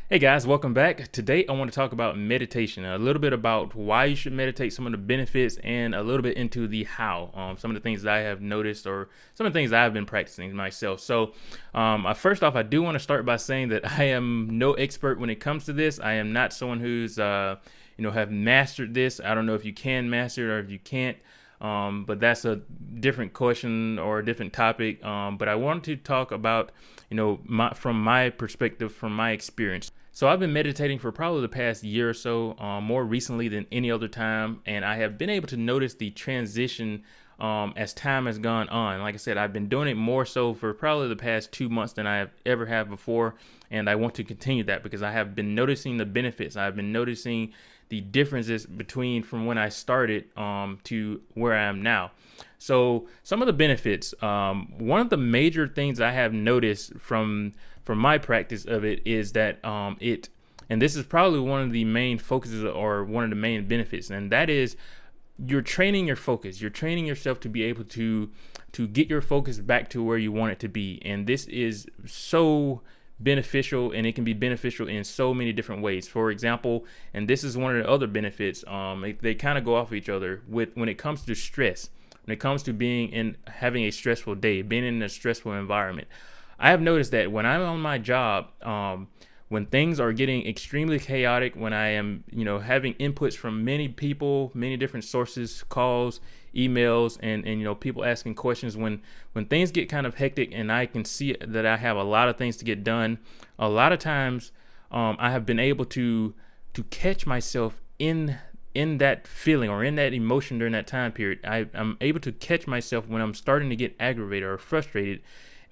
Hey guys, welcome back. Today I want to talk about meditation, a little bit about why you should meditate, some of the benefits, and a little bit into the how, some of the things that I have noticed or some of the things that I've been practicing myself. First off, I do want to start by saying that I am no expert when it comes to this. I am not someone who's, have mastered this. I don't know if you can master it or if you can't. But that's a different question or a different topic. But I wanted to talk about, from my perspective, from my experience. So I've been meditating for probably the past year or so, more recently than any other time, and I have been able to notice the transition as time has gone on. Like I said, I've been doing it more so for probably the past 2 months than I have ever have before, and I want to continue that because I have been noticing the benefits. I've been noticing the differences between from when I started to where I am now. So some of the benefits, one of the major things I have noticed from my practice of it is that and this is probably one of the main focuses or one of the main benefits, and that is you're training your focus. You're training yourself to be able to get your focus back to where you want it to be, and this is so beneficial, and it can be beneficial in so many different ways. For example, and this is one of the other benefits, they kind of go off of each other with when it comes to stress, when it comes to having a stressful day, being in a stressful environment. I have noticed that when I'm on my job, when things are getting extremely chaotic, when I am, having inputs from many people, many different sources, calls, emails, and people asking questions, when things get kind of hectic and I can see that I have a lot of things to get done, a lot of times I have been able to catch myself in that feeling or in that emotion during that time period. I'm able to catch myself when I'm starting to get aggravated or frustrated,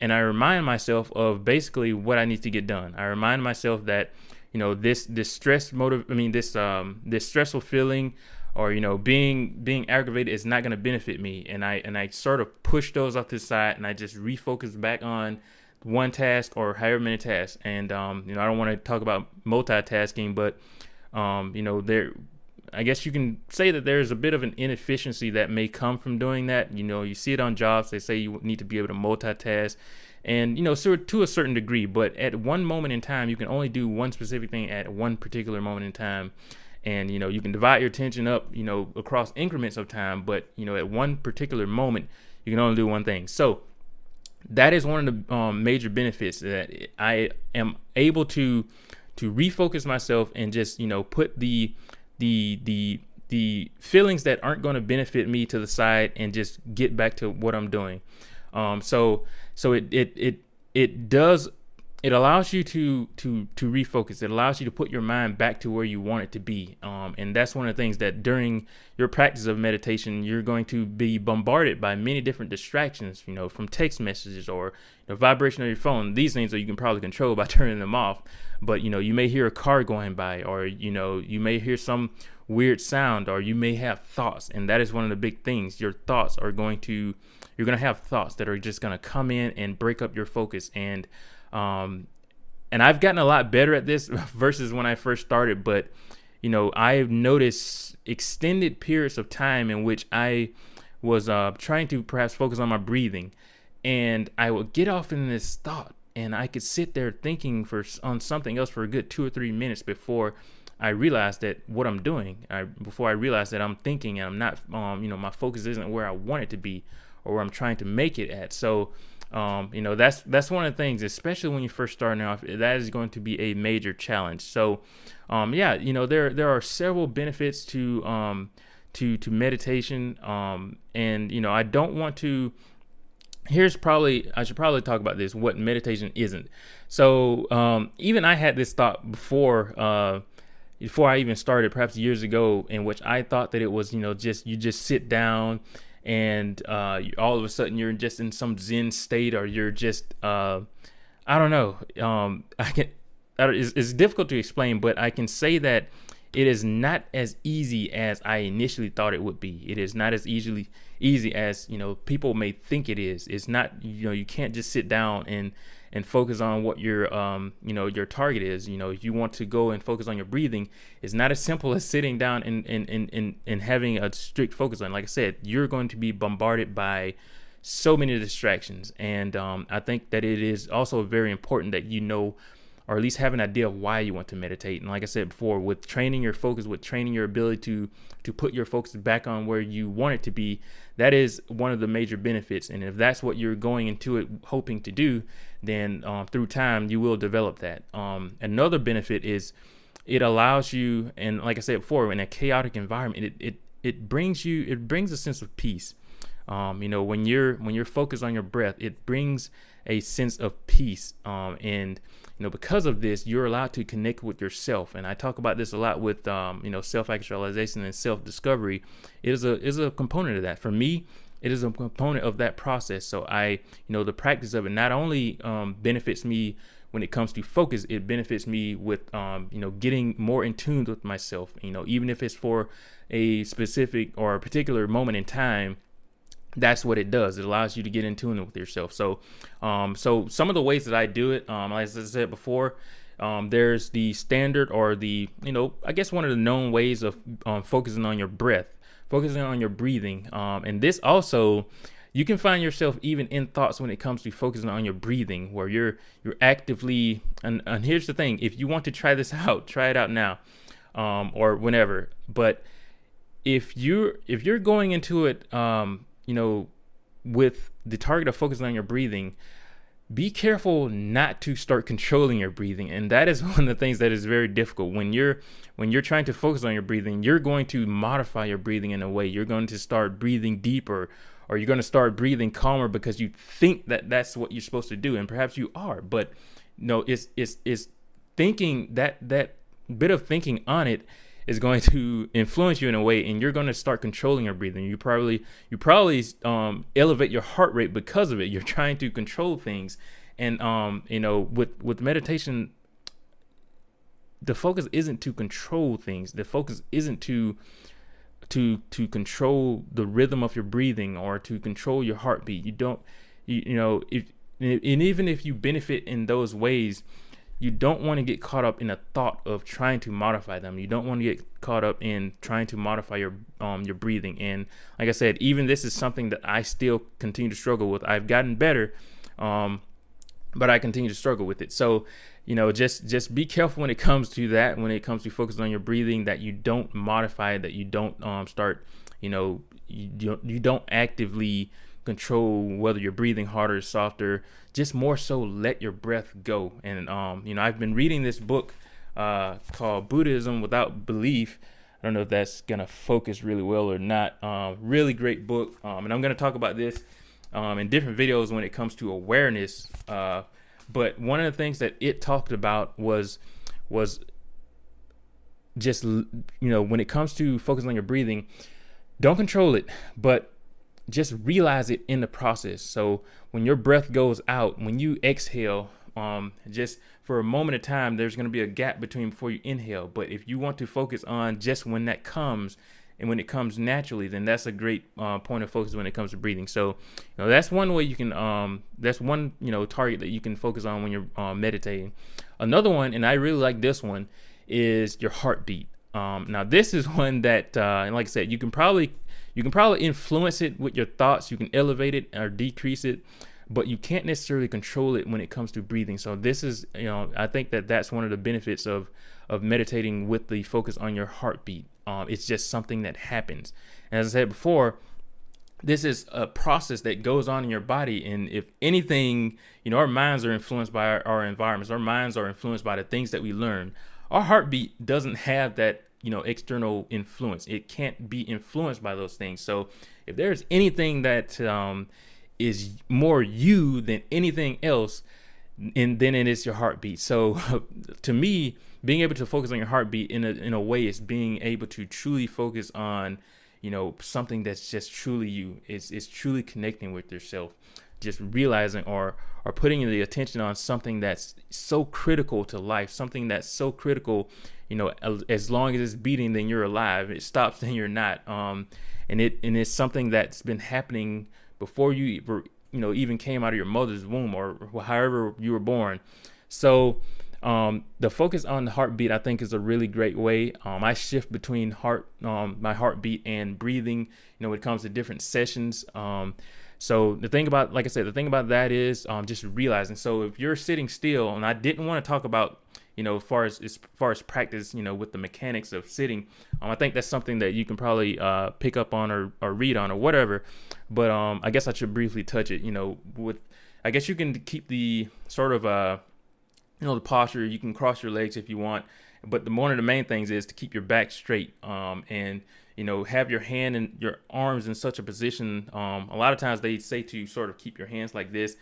and I remind myself of basically what I need to get done. I remind myself that this stress motive, this stressful feeling, or being aggravated is not going to benefit me, and I sort of push those off to the side, and I just refocus back on one task or however many tasks. And I don't want to talk about multitasking, but there, I guess you can say that there's a bit of an inefficiency that may come from doing that. You see it on jobs. They say you need to be able to multitask, and so to a certain degree. But at one moment in time, you can only do one specific thing at one particular moment in time, and you can divide your attention up, across increments of time. But at one particular moment, you can only do one thing. So that is one of the major benefits, that I am able to refocus myself and just put the feelings that aren't going to benefit me to the side and just get back to what I'm doing. So it allows you to refocus. It allows you to put your mind back to where you want it to be. And that's one of the things that during your practice of meditation, you're going to be bombarded by many different distractions, from text messages or the vibration of your phone. These things that you can probably control by turning them off. But, you may hear a car going by, or, you may hear some weird sound, or you may have thoughts. And that is one of the big things. You're going to have thoughts that are just going to come in and break up your focus. And I've gotten a lot better at this versus when I first started, but I've noticed extended periods of time in which I was trying to perhaps focus on my breathing, and I would get off in this thought, and I could sit there thinking on something else for a good 2 or 3 minutes before I realized that what I'm doing. Before I realized that I'm thinking and I'm not, my focus isn't where I want it to be or where I'm trying to make it at. So that's one of the things, especially when you're first starting off, that is going to be a major challenge. So, there are several benefits to meditation. And I don't want to. I should probably talk about this, what meditation isn't. So, even I had this thought before I even started, perhaps years ago, in which I thought that it was, you just sit down and all of a sudden you're just in some Zen state, or you're just I don't know. It's difficult to explain, but I can say that it is not as easy as I initially thought it would be. It is not as easy as people may think it is. It's not. You can't just sit down and focus on what your your target is. If you want to go and focus on your breathing, it's not as simple as sitting down and having a strict focus on. Like I said, you're going to be bombarded by so many distractions, and I think that it is also very important that or at least have an idea of why you want to meditate. And like I said before, with training your focus, with training your ability to put your focus back on where you want it to be, that is one of the major benefits. And if that's what you're going into it hoping to do, then through time you will develop that. Another benefit is it allows you, and like I said before, in a chaotic environment, it brings a sense of peace. When you're focused on your breath, it brings a sense of peace. And because of this, you're allowed to connect with yourself. And I talk about this a lot with self-actualization and self-discovery. It is a component of that. For me, it is a component of that process. So the practice of it not only benefits me when it comes to focus, it benefits me with getting more in tune with myself. Even if it's for a specific or a particular moment in time, that's what it does. It allows you to get in tune with yourself. So some of the ways that I do it, as I said before, there's the standard, or the, I guess one of the known ways of focusing on your breath, focusing on your breathing. And this also, you can find yourself even in thoughts when it comes to focusing on your breathing, where you're actively, and here's the thing, if you want to try this out, try it out now, or whenever. But if you're going into it, with the target of focusing on your breathing, be careful not to start controlling your breathing. And that is one of the things that is very difficult. When you're trying to focus on your breathing, you're going to modify your breathing in a way. You're going to start breathing deeper, or you're going to start breathing calmer because you think that that's what you're supposed to do. And perhaps you are, but it's thinking that bit of thinking on it is going to influence you in a way, and you're going to start controlling your breathing. You probably elevate your heart rate because of it. You're trying to control things, and with meditation, the focus isn't to control things. The focus isn't to control the rhythm of your breathing or to control your heartbeat. Even if you benefit in those ways, you don't want to get caught up in a thought of trying to modify them. You don't want to get caught up in trying to modify your breathing. And like I said, even this is something that I still continue to struggle with. I've gotten better, but I continue to struggle with it. So, just be careful when it comes to that. When it comes to focusing on your breathing, that you don't modify it, that you don't you don't actively control whether you're breathing harder or softer. Just more so let your breath go. And I've been reading this book called Buddhism Without Belief. I don't know if that's gonna focus really well or not. Really great book, and I'm gonna talk about this in different videos when it comes to awareness. But one of the things that it talked about was just when it comes to focusing on your breathing, don't control it, but just realize it in the process. So when your breath goes out, when you exhale, just for a moment of time, there's going to be a gap between before you inhale. But if you want to focus on just when that comes and when it comes naturally, then that's a great point of focus when it comes to breathing. So that's one way you can, that's one target that you can focus on when you're meditating. Another one, and I really like this one, is your heartbeat. Now this is one that, and like I said, you can probably influence it with your thoughts. You can elevate it or decrease it, but you can't necessarily control it when it comes to breathing. So this is, I think that's one of the benefits of meditating with the focus on your heartbeat. It's just something that happens. And as I said before, this is a process that goes on in your body. And if anything, our minds are influenced by our environments. Our minds are influenced by the things that we learn. Our heartbeat doesn't have that external influence. It can't be influenced by those things. So if there's anything that is more you than anything else, and then it is your heartbeat. So to me, being able to focus on your heartbeat in a way is being able to truly focus on something that's just truly you. It's truly connecting with yourself, just realizing or putting the attention on something that's so critical to life, something that's so critical. As long as it's beating, then you're alive. It stops, then you're not. And it's something that's been happening before you even came out of your mother's womb or however you were born. So the focus on the heartbeat, I think, is a really great way. I shift between my heartbeat and breathing, when it comes to different sessions. So the thing about, like I said, the thing about that is just realizing. So if you're sitting still, and I didn't want to talk about, as far as practice, with the mechanics of sitting, I think that's something that you can probably pick up on or read on or whatever. But I guess I should briefly touch it. I guess you can keep the sort of the posture. You can cross your legs if you want, but one of the main things is to keep your back straight, and have your hand and your arms in such a position. A lot of times they say to sort of keep your hands like this.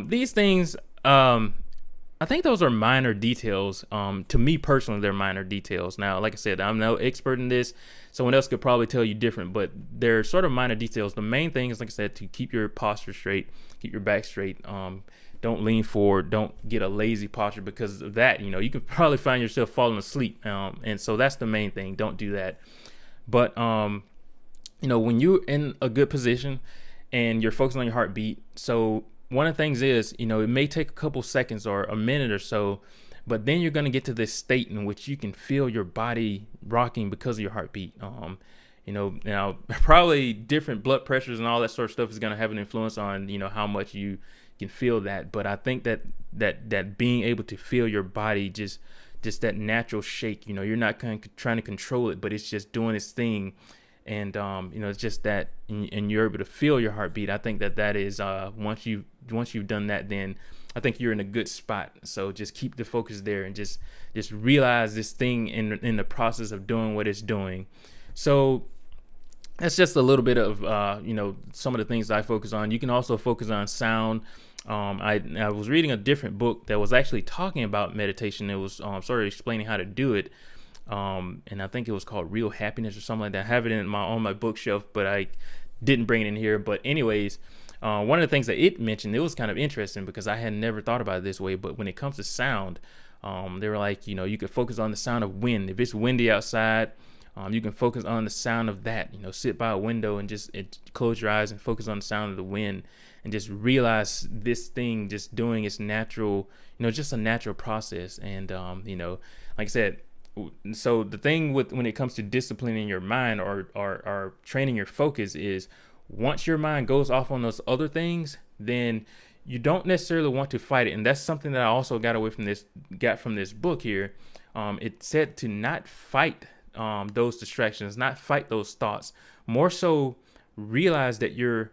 These things, I think those are minor details. To me personally, they're minor details. Now, like I said, I'm no expert in this. Someone else could probably tell you different, but they're sort of minor details. The main thing is, like I said, to keep your posture straight, keep your back straight. Don't lean forward. Don't get a lazy posture, because of that, you can probably find yourself falling asleep. And so that's the main thing. Don't do that. But, when you're in a good position and you're focusing on your heartbeat, so one of the things is, it may take a couple seconds or a minute or so, but then you're going to get to this state in which you can feel your body rocking because of your heartbeat. Now probably different blood pressures and all that sort of stuff is going to have an influence on, how much you can feel that. But I think that being able to feel your body, just that natural shake, you're not kind of trying to control it, but it's just doing its thing. And, it's just that, and you're able to feel your heartbeat. I think that is, once you've done that, then I think you're in a good spot. So just keep the focus there and just realize this thing in the process of doing what it's doing. So that's just a little bit of, some of the things I focus on. You can also focus on sound. I was reading a different book that was actually talking about meditation. It was sort of explaining how to do it. And I think it was called Real Happiness or something like that. I have it on my bookshelf, but I didn't bring it in here. But anyways, one of the things that it mentioned, it was kind of interesting because I had never thought about it this way. But when it comes to sound, they were like, you could focus on the sound of wind. If it's windy outside, you can focus on the sound of that. Sit by a window and just close your eyes and focus on the sound of the wind, and just realize this thing just doing its natural, just a natural process. And like I said, so the thing when it comes to disciplining your mind or training your focus is, once your mind goes off on those other things, then you don't necessarily want to fight it. And that's something that I also got from this book here. It said to not fight those distractions, not fight those thoughts, more so realize that your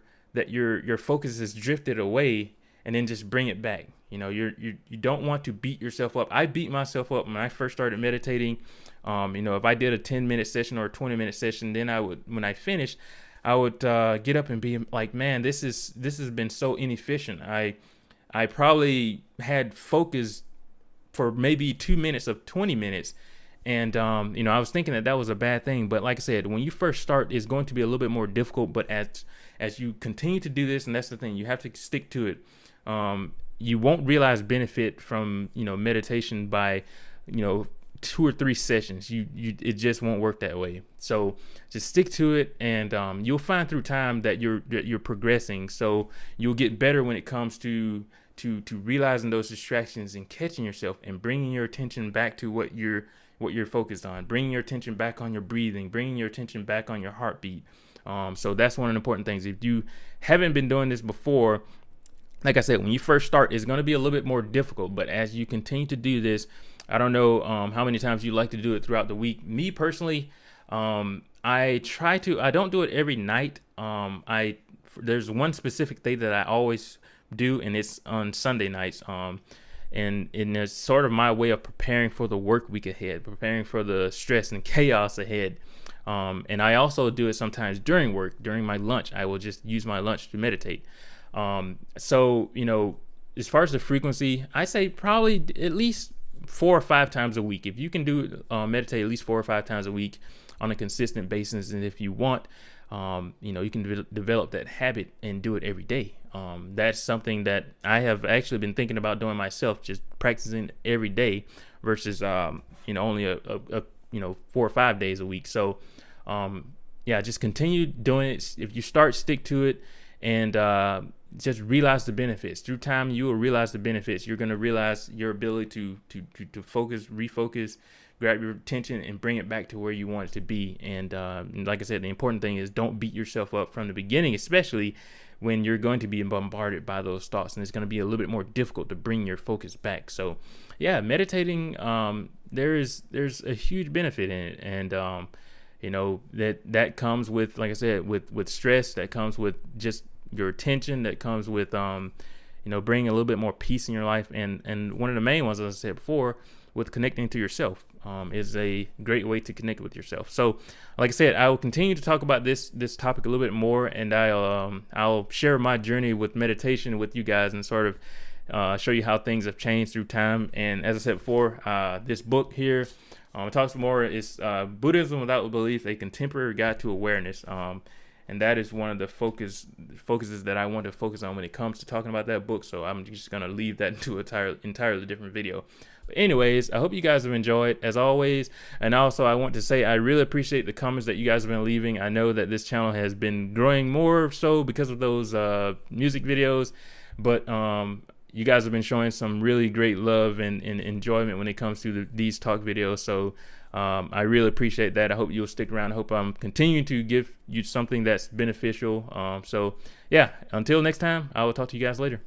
focus is drifted away, and then just bring it back. You don't want to beat yourself up. I beat myself up when I first started meditating. If I did a 10-minute session or a 20-minute session, then when I finished, I would get up and be like, man, this has been so inefficient. I probably had focus for maybe 2 minutes of 20 minutes. And, I was thinking that was a bad thing. But like I said, when you first start, it's going to be a little bit more difficult. But as you continue to do this, and that's the thing, you have to stick to it. You won't realize benefit from, meditation by, 2 or 3 sessions. It just won't work that way. So just stick to it, and you'll find through time that you're progressing. So you'll get better when it comes to realizing those distractions and catching yourself and bringing your attention back to what you're focused on, bringing your attention back on your breathing, bringing your attention back on your heartbeat. So that's one of the important things. If you haven't been doing this before, like I said, when you first start, it's going to be a little bit more difficult. But as you continue to do this, I don't know how many times you like to do it throughout the week. Me personally, I don't do it every night. There's one specific thing that I always do, and it's on Sunday nights. And it's sort of my way of preparing for the work week ahead, preparing for the stress and chaos ahead. And I also do it sometimes during work, during my lunch. I will just use my lunch to meditate. So, as far as the frequency, I say probably at least 4 or 5 times a week. If you can meditate at least 4 or 5 times a week on a consistent basis, and if you want, you can develop that habit and do it every day. That's something that I have actually been thinking about doing myself, just practicing every day versus, only a 4 or 5 days a week. So, just continue doing it. If you start, stick to it. And, just realize the benefits. Through time, you will realize the benefits. You're going to realize your ability to focus, refocus, grab your attention, and bring it back to where you want it to be. And like I said, the important thing is don't beat yourself up from the beginning, especially when you're going to be bombarded by those thoughts, and it's going to be a little bit more difficult to bring your focus back. So yeah, meditating, there's a huge benefit in it. And that comes with, like I said, with stress, that comes with just your attention, that comes with bringing a little bit more peace in your life. And one of the main ones, as I said before, with connecting to yourself, is a great way to connect with yourself. So like I said, I will continue to talk about this topic a little bit more, and I'll share my journey with meditation with you guys, and sort of show you how things have changed through time. And as I said before, this book here, it talks more, it's Buddhism Without Belief, A Contemporary Guide to Awareness. And that is one of the focuses that I want to focus on when it comes to talking about that book. So I'm just going to leave that into an entirely different video. But anyways, I hope you guys have enjoyed, as always. And also, I want to say I really appreciate the comments that you guys have been leaving. I know that this channel has been growing more so because of those music videos. But you guys have been showing some really great love and enjoyment when it comes to these talk videos. So I really appreciate that. I hope you'll stick around. I hope I'm continuing to give you something that's beneficial. So yeah, until next time, I will talk to you guys later.